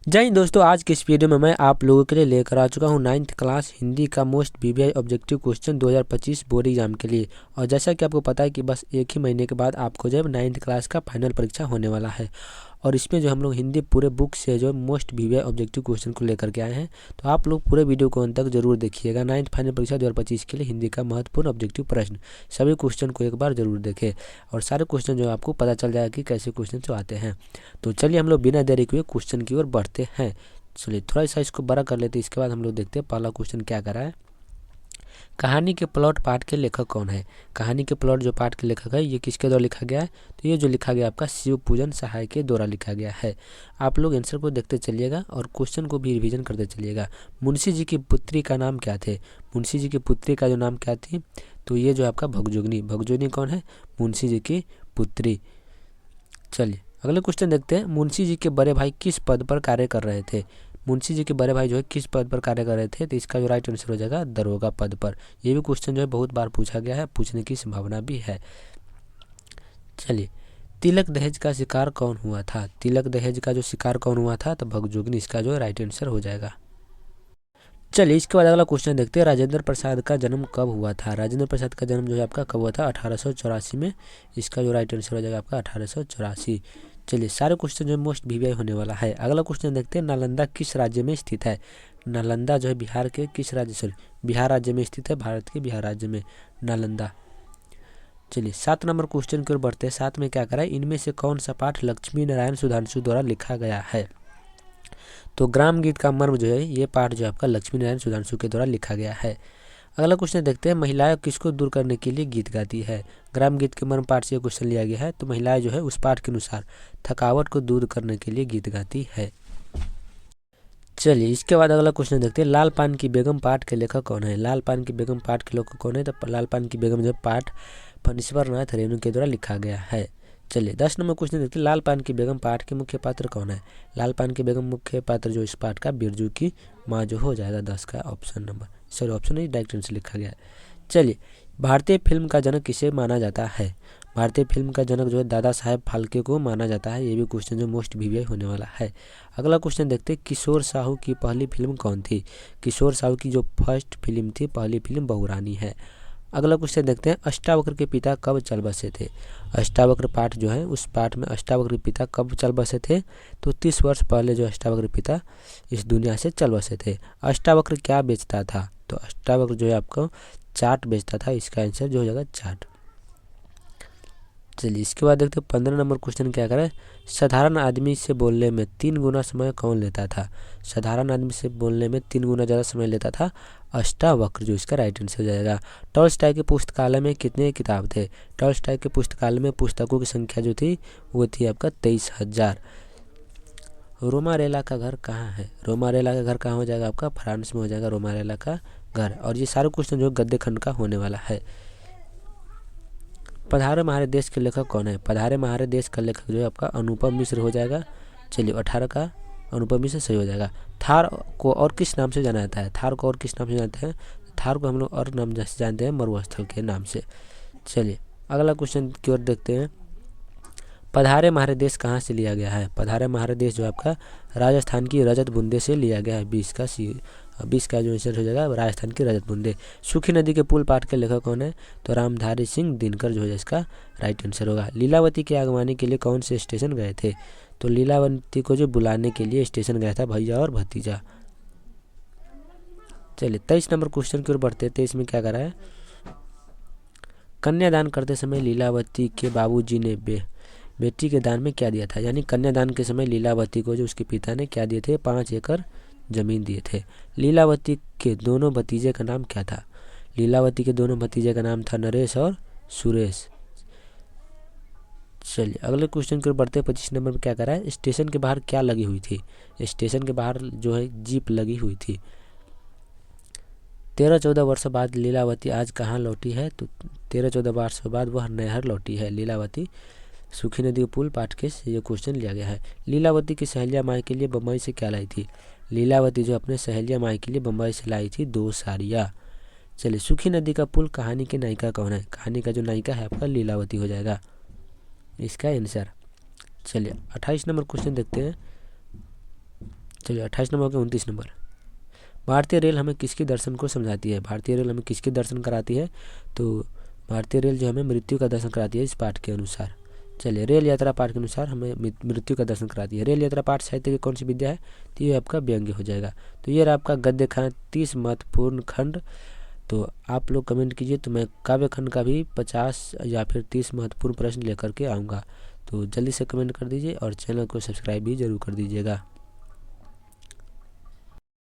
जय हिंद दोस्तों, आज के इस वीडियो में मैं आप लोगों के लिए लेकर आ चुका हूं 9th क्लास हिंदी का most VVI objective question 2025 board exam के लिए। और जैसा कि आपको पता है कि बस एक ही महीने के बाद आपको जो है 9th क्लास का फाइनल परीक्षा होने वाला है। और इसमें जो हम लोग हिंदी पूरे बुक से जो मोस्ट वीवीआई ऑब्जेक्टिव क्वेश्चन को लेकर के आए हैं, तो आप लोग पूरे वीडियो को अंत तक जरूर देखिएगा। 9th फाइनल परीक्षा 2025 के लिए हिंदी का महत्वपूर्ण ऑब्जेक्टिव प्रश्न, सभी क्वेश्चन को एक बार जरूर देखें और सारे क्वेश्चन जो आपको पता चल जाएगा कि कैसे क्वेश्चन जो आते हैं। तो चलिए हम लोग बिना देरी किए क्वेश्चन की ओर बढ़ते हैं। चलिए थोड़ा सा इसको बड़ा कर लेते हैं, इसके बाद हम लोग देखते हैं पहला क्वेश्चन क्या करा है। कहानी के प्लॉट पाठ के लेखक कौन है? कहानी के प्लॉट जो पाठ के लेखक है ये किसके द्वारा लिखा गया है? तो ये जो लिखा गया आपका शिव पूजन सहाय के द्वारा लिखा गया है। आप लोग आंसर को देखते चलिएगा और क्वेश्चन को भी रिवीजन करते चलिएगा। मुंशी जी की पुत्री का नाम क्या थे? मुंशी जी की पुत्री का जो नाम क्या थी? तो ये जो आपका भगजोगनी। भगजोगनी कौन है? मुंशी जी की पुत्री। चलिए अगले क्वेश्चन देखते हैं। मुंशी जी के बड़े भाई किस पद पर कार्य कर रहे थे? मुंशी जी के बड़े भाई जो है किस पद पर कार्य कर रहे थे? तो इसका जो राइट आंसर हो जाएगा दरोगा पद पर। ये भी क्वेश्चन जो है बहुत बार पूछा गया है, पूछने की संभावना भी है। चलिए, तिलक दहेज का शिकार कौन हुआ था? तिलक दहेज का जो शिकार कौन हुआ था? तो भगजोगनी इसका जो राइट आंसर हो जाएगा। चलिए इसके बाद अगला क्वेश्चन देखते हैं। राजेंद्र प्रसाद का जन्म कब हुआ था? राजेंद्र प्रसाद का जन्म जो है आपका कब हुआ था? 1884 में। इसका जो राइट आंसर हो जाएगा आपका 1884। चलिए सारे क्वेश्चन जो मोस्ट वीवीआई होने वाला है। अगला क्वेश्चन देखते हैं। नालंदा किस राज्य में स्थित है? नालंदा जो है बिहार के किस राज्य, सॉरी बिहार राज्य में स्थित है, भारत के बिहार राज्य में नालंदा। चलिए 7 नंबर क्वेश्चन की ओर बढ़ते हैं। 7 में क्या करा है? इनमें से कौन सा पाठ लक्ष्मी नारायण सुधांशु द्वारा लिखा गया है? तो ग्राम गीत का मर्म जो है ये पाठ जो आपका लक्ष्मी नारायण सुधांशु के द्वारा लिखा गया है। अगला क्वेश्चन देखते हैं। महिलाएं किसको दूर करने के लिए गीत गाती है? ग्राम गीत के मर्म पाठ से ये क्वेश्चन लिया गया है। तो महिलाएं जो है उस पाठ के अनुसार थकावट को दूर करने के लिए गीत गाती है। चलिए इसके बाद अगला क्वेश्चन देखते हैं। लाल पान की बेगम पाठ के लेखक कौन है? लाल पान की बेगम पाठ के लेखक कौन है? तो लाल पान की बेगम जो पाठ फणीश्वर नाथ रेणु के द्वारा लिखा गया है। चलिए 10 नंबर क्वेश्चन देखते हैं। लाल पान की बेगम पाठ के मुख्य पात्र कौन है? लाल पान की बेगम मुख्य पात्र जो इस पाठ का बिरजू की माँ जो हो जाएगा 10 का ऑप्शन नंबर, सॉरी ऑप्शन नहीं डायरेक्ट आंसर लिखा गया है। चलिए भारतीय फिल्म का जनक किसे माना जाता है? भारतीय फिल्म का जनक जो है दादा साहेब फाल्के को माना जाता है। ये भी क्वेश्चन जो मोस्ट वीवीआई होने वाला है। अगला क्वेश्चन देखते हैं। किशोर साहू की पहली फिल्म कौन थी? किशोर साहू की जो फर्स्ट फिल्म थी, पहली फिल्म बहुरानी है। अगला क्वेश्चन देखते हैं। अष्टावक्र के पिता कब चल बसे थे? अष्टावक्र पाठ जो है उस पाठ में अष्टावक्र के पिता कब चल बसे थे? तो 30 वर्ष पहले जो अष्टावक्र पिता इस दुनिया से चल बसे थे। अष्टावक्र क्या बेचता था? तो अष्टावक्र जो है आपको चाट बेचता था। इसका आंसर जो हो जाएगा चाट। चलिए इसके बाद देखते हैं 15 नंबर क्वेश्चन क्या करें। साधारण आदमी से बोलने में 3 गुना समय कौन लेता था? साधारण आदमी से बोलने में 3 गुना ज़्यादा समय लेता था अष्टावक्र, जो इसका राइट आंसर हो जाएगा। टॉल्स्टॉय के पुस्तकालय में कितने किताब थे? टॉल्स्टॉय के पुस्तकालय में पुस्तकों की संख्या जो थी वो थी आपका 23,000। रोमारेला का घर कहाँ है? रोमारेला का घर कहाँ हो जाएगा आपका? फ्रांस में हो जाएगा रोमारेला का घर। और ये सारे क्वेश्चन जो गद्य खंड का होने वाला है। पधारे महारे देश के लेखक कौन है? पधारे महारे देश का लेखक जो है आपका अनुपम मिश्र हो जाएगा। चलिए 18 का अनुपम मिश्र सही हो जाएगा। थार को और किस नाम से जाना जाता है? थार को और किस नाम से जानते हैं? थार को हम लोग और नाम से जानते हैं, मरुस्थल के नाम से। चलिए अगला क्वेश्चन की ओर देखते हैं। पधारे महारे देश कहाँ से लिया गया है? पधारे महारे देश जो आपका राजस्थान की रजत बूंदे से लिया गया है। 20 का जो आंसर हो जाएगा राजस्थान की रजत बूंदे। सूखी नदी के पुल पाठ के लेखक कौन है? तो रामधारी सिंह दिनकर जो है इसका राइट आंसर होगा। लीलावती के आगमनी के लिए कौन से स्टेशन गए थे? तो लीलावती को जो बुलाने के लिए स्टेशन गया था भैया और भतीजा। चलिए 23 नंबर क्वेश्चन की ओर बढ़ते हैं। 23 में क्या करा है? कन्यादान करते समय लीलावती के बाबूजी ने बेटी के दान में क्या दिया था? यानी कन्यादान के समय लीलावती को जो उसके पिता ने क्या दिए थे? 5 एकड़ जमीन दिए थे। लीलावती के दोनों भतीजे का नाम क्या था? लीलावती के दोनों भतीजे का नाम था नरेश और सुरेश। चलिए अगले क्वेश्चन की ओर बढ़ते हैं। 25 नंबर में क्या करा है? स्टेशन के बाहर क्या लगी हुई थी? स्टेशन के बाहर जो है जीप लगी हुई थी। 13-14 वर्ष बाद लीलावती आज कहाँ लौटी है? तो 13-14 वर्ष बाद वह नैहर लौटी है लीलावती। सूखी नदी के पुल पाठ के से ये क्वेश्चन लिया गया है। लीलावती की सहेलिया माई के लिए बम्बई से क्या लाई थी? लीलावती जो अपने सहेलिया माई के लिए बम्बई से लाई थी 2 साड़ियाँ। चलिए सूखी नदी का पुल कहानी की नायिका कौन है? कहानी का जो नायिका है आपका लीलावती हो जाएगा इसका आंसर। चलिए 28 नंबर क्वेश्चन देखते हैं। चलिए 28 नंबर हो गया। 29 नंबर, भारतीय रेल हमें किसके दर्शन को समझाती है? भारतीय रेल हमें किसके दर्शन कराती है? तो भारतीय रेल जो हमें मृत्यु का दर्शन कराती है इस पाठ के अनुसार। चलिए, रेल यात्रा पाठ के अनुसार हमें मृत्यु का दर्शन कराती है। रेल यात्रा पाठ साहित्य की कौन सी विद्या है? तो ये आपका व्यंग्य हो जाएगा। तो ये रहा आपका गद्य खंड 30 महत्वपूर्ण खंड। तो आप लोग कमेंट कीजिए, तो मैं काव्य खंड का भी 50 या फिर 30 महत्वपूर्ण प्रश्न लेकर के आऊँगा। तो जल्दी से कमेंट कर दीजिए और चैनल को सब्सक्राइब भी ज़रूर कर दीजिएगा।